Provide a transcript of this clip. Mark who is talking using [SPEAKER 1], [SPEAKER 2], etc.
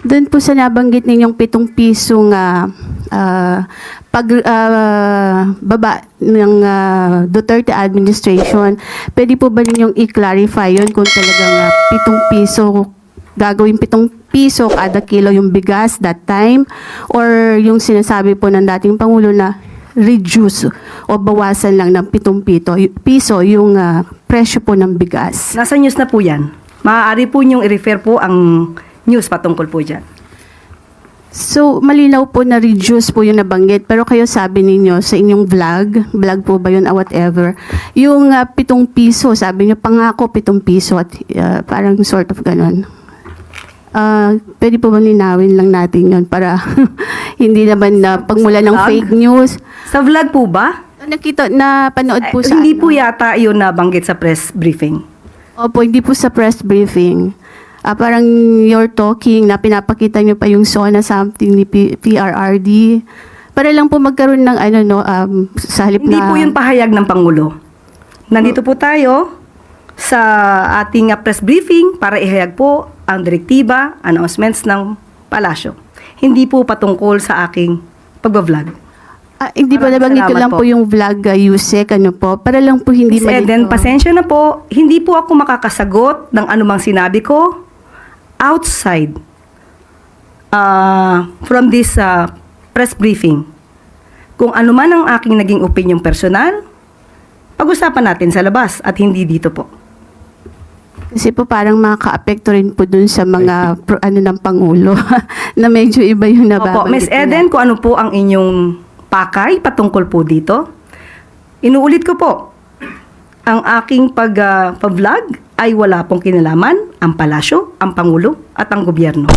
[SPEAKER 1] Doon po sa nabanggit ninyong 7 pisong baba ng Duterte administration, pwede po ba ninyong i-clarify yun kung talagang 7 piso, gagawin 7 piso kada kilo yung bigas that time, or yung sinasabi po ng dating Pangulo na reduce o bawasan lang ng 7 piso yung presyo po ng bigas?
[SPEAKER 2] Nasa news na po yan. Maaari po niyong i-refer po ang news patungkol po dyan.
[SPEAKER 1] So, malinaw po na reduce po yung nabanggit, pero kayo sabi ninyo sa inyong vlog po ba yun, whatever, yung 7 piso, sabi niyo pangako 7 piso at parang sort of ganon. Pwede po ba linawin lang natin yun para hindi naman na pagmula ng fake news?
[SPEAKER 2] Sa vlog po ba?
[SPEAKER 1] Nakita, napanood po sa
[SPEAKER 2] Hindi po yata yun nabanggit sa press briefing.
[SPEAKER 1] Opo, hindi po sa press briefing. Parang you're talking na pinapakita nyo pa yung SONA something ni PRRD. Para lang po magkaroon ng sa halip
[SPEAKER 2] Hindi
[SPEAKER 1] na...
[SPEAKER 2] po yung pahayag ng Pangulo. Nandito po tayo sa ating press briefing para ihayag po ang direktiba, announcements ng palasyo. Hindi po patungkol sa aking pagbablog.
[SPEAKER 1] Hindi po nabanggit ko lang po yung vlog, Yusek, para lang po hindi
[SPEAKER 2] Miss Eden, pasensya na po, hindi po ako makakasagot ng anumang sinabi ko outside from this press briefing. Kung ano man ang aking naging opinion personal, pag-usapan natin sa labas at hindi dito po.
[SPEAKER 1] Kasi po parang makaka-apekto rin po dun sa mga ng Pangulo na medyo iba yung nababanggit.
[SPEAKER 2] Opo, Miss Eden, kung ano po ang inyong pakay patungkol po dito, inuulit ko po, ang aking pag-vlog ay wala pong kinalaman ang palasyo, ang Pangulo at ang gobyerno.